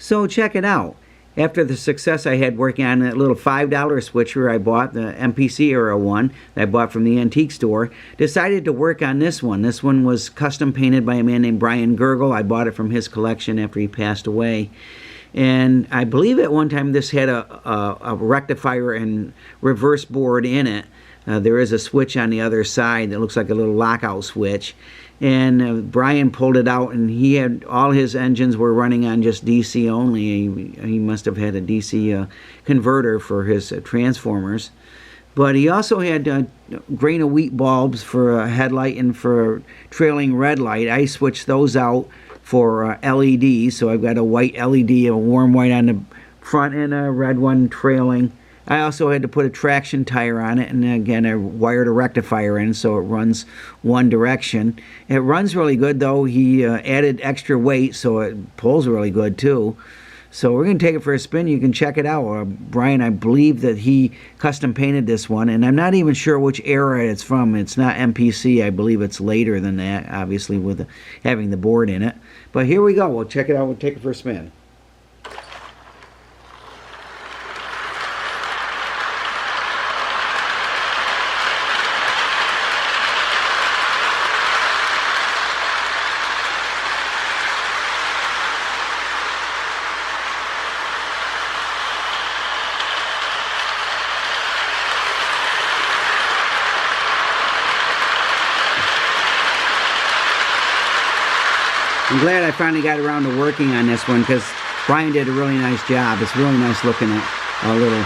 So check it out. After the success I had working on that little $5 switcher I bought, the MPC era one that I bought from the antique store, decided to work on this one. This one was custom painted by a man named Brian Gergel. I bought it from his collection after he passed away. And I believe at one time this had a rectifier and reverse board in it. There is a switch on the other side that looks like a little lockout switch. And Brian pulled it out, and he had all his engines were running on just DC only. He must have had a DC converter for his transformers. But he also had grain of wheat bulbs for a headlight and for trailing red light. I switched those out for LEDs, so I've got a white LED, a warm white on the front and a red one trailing. I also had to put a traction tire on it, and again I wired a rectifier in so it runs one direction. It runs really good though. He added extra weight so it pulls really good too. So we're going to take it for a spin. You can check it out. Brian, I believe that he custom painted this one, and I'm not even sure which era it's from. It's not MPC. I believe it's later than that, obviously with having the board in it. But here we go. We'll check it out. We'll take it for a spin. I'm glad I finally got around to working on this one because Brian did a really nice job. It's really nice looking at a little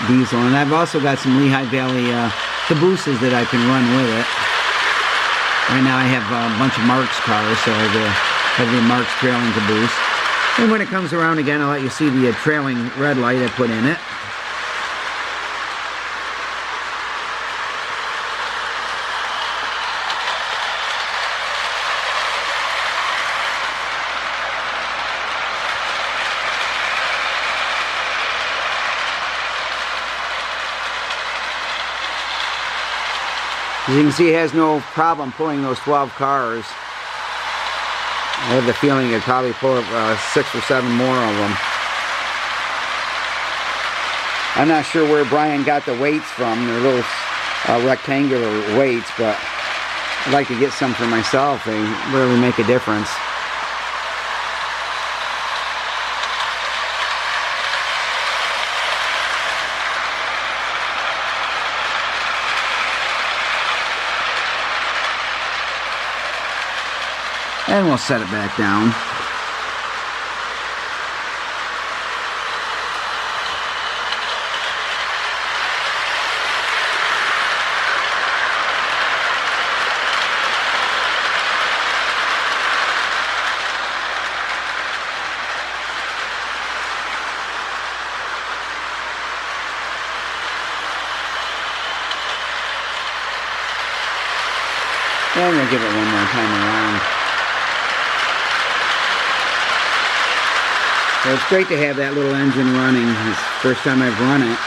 diesel. And I've also got some Lehigh Valley cabooses that I can run with it. Right now I have a bunch of Marks cars, so I have the Marks trailing caboose. And when it comes around again, I'll let you see the trailing red light I put in it. As you can see, it has no problem pulling those 12 cars. I have the feeling it'd probably pull 6 or 7 more of them. I'm not sure where Brian got the weights from. They're little rectangular weights, but I'd like to get some for myself. They really make a difference. And we'll set it back down. And we'll give it one more time around. So it's great to have that little engine running. It's the first time I've run it.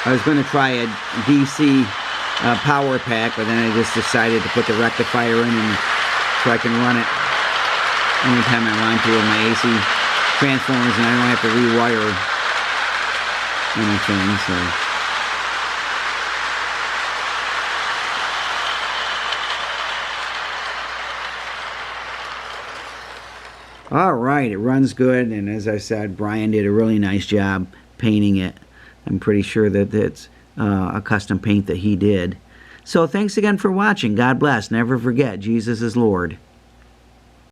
I was going to try a DC power pack, but then I just decided to put the rectifier in and so I can run it anytime I want to with my AC transformers and I don't have to rewire anything. So. Alright, it runs good, and as I said, Brian did a really nice job painting it. I'm pretty sure that it's a custom paint that he did. So thanks again for watching. God bless. Never forget, Jesus is Lord.